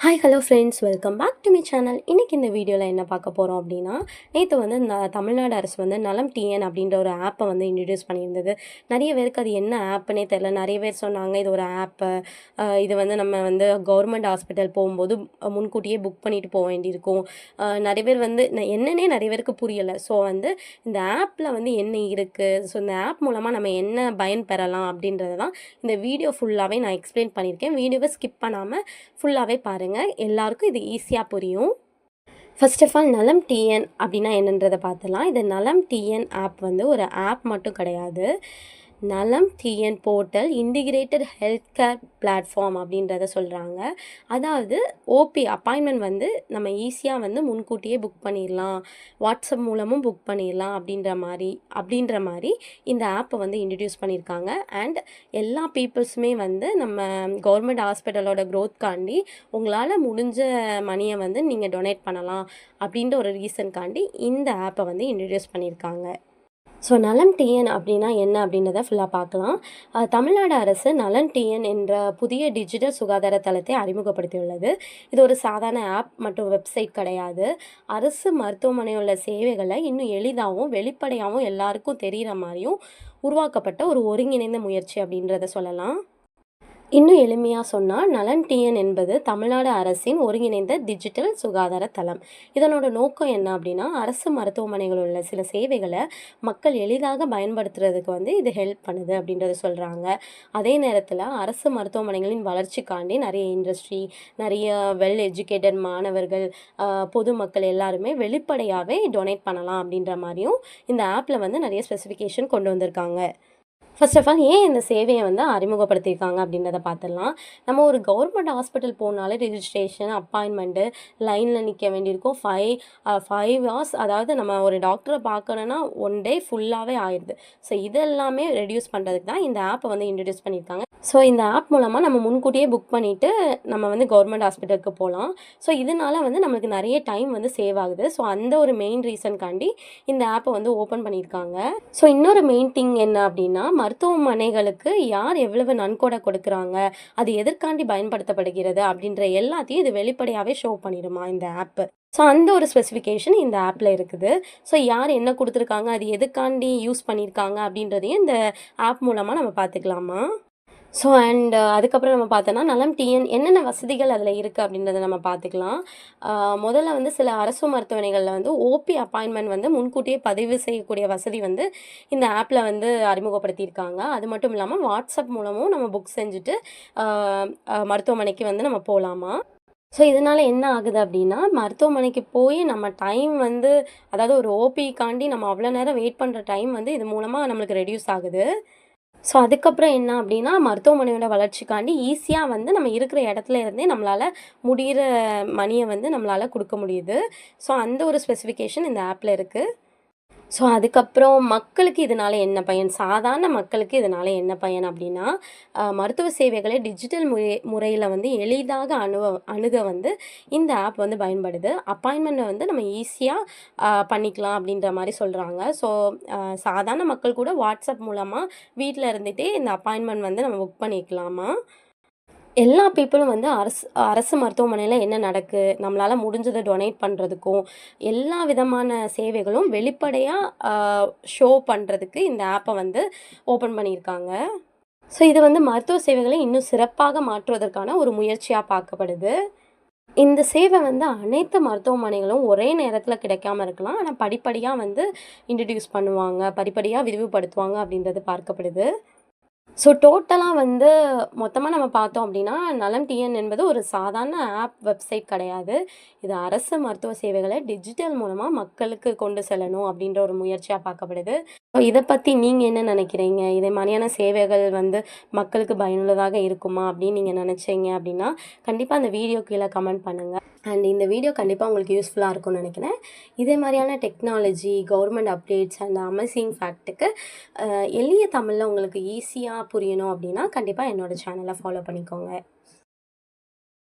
Hi hello friends, welcome back to my channel. இன்றைக்கி இந்த வீடியோவில் என்ன பார்க்க போகிறோம் அப்படின்னா, நேற்று வந்து தமிழ்நாடு அரசு வந்து நலம் டிஎன் அப்படின்ற ஒரு ஆப்பை வந்து இன்ட்ரடியூஸ் பண்ணியிருந்தது. நிறைய பேருக்கு அது என்ன ஆப்புன்னே தெரில. நிறைய பேர் சொன்னாங்க இது ஒரு ஆப்பு, இது வந்து நம்ம வந்து கவர்மெண்ட் ஹாஸ்பிட்டல் போகும்போது முன்கூட்டியே புக் பண்ணிட்டு போக வேண்டியிருக்கும். நிறைய பேர் வந்து என்னன்னே நிறைய பேருக்கு புரியலை. ஸோ வந்து இந்த ஆப்பில் வந்து என்ன இருக்குது, ஸோ இந்த ஆப் மூலமாக நம்ம என்ன பயன் பெறலாம் அப்படின்றது தான் இந்த வீடியோ ஃபுல்லாகவே நான் எக்ஸ்பிளைன் பண்ணியிருக்கேன். வீடியோவை ஸ்கிப் பண்ணாமல் ஃபுல்லாகவே பாருங்கள், எல்லாருக்கும் இது ஈஸியாக புரியும். ஃபர்ஸ்ட் ஆஃப் ஆல் நலம் டிஎன் அப்படின்னா என்னன்றதை பார்த்துலாம். இது நலம் டிஎன் ஆப் வந்து ஒரு ஆப் மட்டும் கிடையாது. நலம் TN portal integrated health care platform அப்படின்றத சொல்கிறாங்க. அதாவது ஓபி அப்பாயின்மெண்ட் வந்து நம்ம ஈஸியாக வந்து முன்கூட்டியே புக் பண்ணிடலாம், வாட்ஸ்அப் மூலமும் புக் பண்ணிடலாம் அப்படின்ற மாதிரி இந்த ஆப்பை வந்து இன்ட்ரடியூஸ் பண்ணியிருக்காங்க. அண்ட் எல்லா பீப்புள்ஸுமே வந்து நம்ம கவர்மெண்ட் ஹாஸ்பிட்டலோட க்ரோத்காண்டி உங்களால் முடிஞ்ச மணியை வந்து நீங்கள் டொனேட் பண்ணலாம் அப்படின்ற ஒரு ரீசன்காண்டி இந்த ஆப்பை வந்து இன்ட்ரடியூஸ் பண்ணியிருக்காங்க. ஸோ நலம் டிஎன் அப்படின்னா என்ன அப்படின்றத ஃபுல்லாக பார்க்கலாம். தமிழ்நாடு அரசு நலன் டிஎன் என்ற புதிய டிஜிட்டல் சுகாதார தளத்தை அறிமுகப்படுத்தியுள்ளது. இது ஒரு சாதாரண ஆப் மற்றும் வெப்சைட் கிடையாது. அரசு மருத்துவமனை உள்ள சேவைகளை இன்னும் எளிதாகவும் வெளிப்படையாகவும் எல்லாருக்கும் தெரிகிற மாதிரியும் உருவாக்கப்பட்ட ஒரு ஒருங்கிணைந்த முயற்சி அப்படின்றத சொல்லலாம். இன்னும் எளிமையாக சொன்னால் நலன் டிஎன் என்பது தமிழ்நாடு அரசின் ஒருங்கிணைந்த டிஜிட்டல் சுகாதார தளம். இதனோட நோக்கம் என்ன அப்படின்னா, அரசு மருத்துவமனைகளில் உள்ள சில சேவைகளை மக்கள் எளிதாக பயன்படுத்துறதுக்கு வந்து இது ஹெல்ப் பண்ணுது அப்படின்றத சொல்கிறாங்க. அதே நேரத்தில் அரசு மருத்துவமனைகளின் வளர்ச்சிக்காண்டி நிறைய இண்டஸ்ட்ரி, நிறைய வெல் எஜுகேட்டட் மாணவர்கள், பொதுமக்கள் எல்லாருமே வெளிப்படையாகவே டொனேட் பண்ணலாம் அப்படின்ற மாதிரியும் இந்த ஆப்பில் வந்து நிறைய ஸ்பெசிஃபிகேஷன் கொண்டு வந்திருக்காங்க. ஃபர்ஸ்ட் ஆஃப் ஆல் ஏன் இந்த சேவையை வந்து அறிமுகப்படுத்தியிருக்காங்க அப்படின்றத பார்த்துடலாம். நம்ம ஒரு கவர்மெண்ட் ஹாஸ்பிட்டல் போனாலே ரெஜிஸ்ட்ரேஷன், அப்பாயின்மெண்ட்டு, லைனில் நிற்க வேண்டியிருக்கும். 5 ஹவர்ஸ், அதாவது நம்ம ஒரு டாக்டரை பார்க்கணுன்னா 1 டே ஃபுல்லாகவே ஆயிடுது. ஸோ இதெல்லாமே ரெடியூஸ் பண்ணுறதுக்கு தான் இந்த ஆப்பை வந்து இன்ட்ரடியூஸ் பண்ணியிருக்காங்க. ஸோ இந்த ஆப் மூலமாக நம்ம முன்கூட்டியே புக் பண்ணிவிட்டு நம்ம வந்து கவர்மெண்ட் ஹாஸ்பிட்டலுக்கு போகலாம். ஸோ இதனால் வந்து நம்மளுக்கு நிறைய டைம் வந்து சேவ் ஆகுது. ஸோ அந்த ஒரு மெயின் ரீசன்காண்டி இந்த ஆப்பை வந்து ஓப்பன் பண்ணியிருக்காங்க. ஸோ இன்னொரு மெயின் திங் என்ன அப்படின்னா, மருத்துவமனைகளுக்கு யார் எவ்வளவு நன்கொடை கொடுக்குறாங்க, அது எதற்காண்டி பயன்படுத்தப்படுகிறது அப்படின்ற எல்லாத்தையும் இது வெளிப்படையாகவே ஷோ பண்ணிடுமா இந்த ஆப்பு. ஸோ அந்த ஒரு ஸ்பெசிஃபிகேஷன் இந்த ஆப்பில் இருக்குது. ஸோ யார் என்ன கொடுத்துருக்காங்க, அது எதுக்காண்டி யூஸ் பண்ணியிருக்காங்க அப்படின்றதையும் இந்த ஆப் மூலமாக நம்ம பார்த்துக்கலாமா. ஸோ அண்ட் அதுக்கப்புறம் நம்ம பார்த்தோன்னா நலம் டிஎன் என்னென்ன வசதிகள் அதில் இருக்குது அப்படின்றத நம்ம பார்த்துக்கலாம். முதல்ல வந்து சில அரசு மருத்துவமனைகளில் வந்து ஓபி அப்பாயின்மெண்ட் வந்து முன்கூட்டியே பதிவு செய்யக்கூடிய வசதி வந்து இந்த ஆப்பில் வந்து அறிமுகப்படுத்தியிருக்காங்க. அது மட்டும் இல்லாமல் வாட்ஸ்அப் மூலமும் நம்ம புக் செஞ்சுட்டு மருத்துவமனைக்கு வந்து நம்ம போகலாமா. ஸோ இதனால் என்ன ஆகுது அப்படின்னா, மருத்துவமனைக்கு போய் நம்ம டைம் வந்து, அதாவது ஒரு ஓபிக்காண்டி நம்ம அவ்வளோ நேரம் வெயிட் பண்ணுற டைம் வந்து இது மூலமாக நம்மளுக்கு ரெடியூஸ் ஆகுது. ஸோ அதுக்கப்புறம் என்ன அப்படின்னா, மருத்துவமனையோட வளர்ச்சிக்காண்டி ஈஸியாக வந்து நம்ம இருக்கிற இடத்துல இருந்தே நம்மளால் முடிகிற மணியை வந்து நம்மளால் கொடுக்க முடியுது. ஸோ அந்த ஒரு ஸ்பெசிஃபிகேஷன் இந்த ஆப்பில் இருக்குது. ஸோ அதுக்கப்புறம் மக்களுக்கு இதனால் என்ன பயன், சாதாரண மக்களுக்கு இதனால் என்ன பயன் அப்படின்னா, மருத்துவ சேவைகளை டிஜிட்டல் முறையில் வந்து எளிதாக அணுக வந்து இந்த ஆப் வந்து பயன்படுது. அப்பாயின்மெண்ட்டை வந்து நம்ம ஈஸியாக பண்ணிக்கலாம் அப்படின்ற மாதிரி சொல்கிறாங்க. ஸோ சாதாரண மக்கள் கூட வாட்ஸ்அப் மூலமாக வீட்டில் இருந்துகிட்டே இந்த அப்பாயின்மெண்ட் வந்து நம்ம புக் பண்ணிக்கலாமா. எல்லா பீப்புளும் வந்து அரசு மருத்துவமனையில் என்ன நம்மளால் முடிஞ்சதை டொனேட் பண்ணுறதுக்கும் எல்லா விதமான சேவைகளும் வெளிப்படையாக ஷோ பண்ணுறதுக்கு இந்த ஆப்பை வந்து ஓப்பன் பண்ணியிருக்காங்க. ஸோ இது வந்து மருத்துவ சேவைகளை இன்னும் சிறப்பாக மாற்றுவதற்கான ஒரு முயற்சியாக பார்க்கப்படுது. இந்த சேவை வந்து அனைத்து மருத்துவமனைகளும் ஒரே நேரத்தில் கிடைக்காம இருக்கலாம். ஆனால் படிப்படியாக வந்து இன்ட்ரடியூஸ் பண்ணுவாங்க, படிப்படியாக விரிவுபடுத்துவாங்க அப்படின்றது பார்க்கப்படுது. ஸோ டோட்டலாக வந்து மொத்தமாக நம்ம பார்த்தோம் அப்படின்னா, நலம் டிஎன் என்பது ஒரு சாதாரண ஆப், வெப்சைட் கிடையாது. இது அரசு மருத்துவ சேவைகளை டிஜிட்டல் மூலமாக மக்களுக்கு கொண்டு செல்லணும் அப்படின்ற ஒரு முயற்சியாக பார்க்கப்படுது. ஸோ இதை பற்றி நீங்கள் என்ன நினைக்கிறீங்க? இதே மாதிரியான சேவைகள் வந்து மக்களுக்கு பயனுள்ளதாக இருக்குமா அப்படின்னு நீங்கள் நினச்சிங்க அப்படின்னா, கண்டிப்பாக அந்த வீடியோ கீழே கமெண்ட் பண்ணுங்கள். அண்ட் இந்த வீடியோ கண்டிப்பாக உங்களுக்கு யூஸ்ஃபுல்லாக இருக்கும்னு நினைக்கிறேன். இதே மாதிரியான technology, government updates and amazing ஃபேக்ட்டுக்கு எளிய தமிழில் உங்களுக்கு ஈஸியாக புரியணும் அப்படின்னா கண்டிப்பாக என்னோடய சேனலை ஃபாலோ பண்ணிக்கோங்க.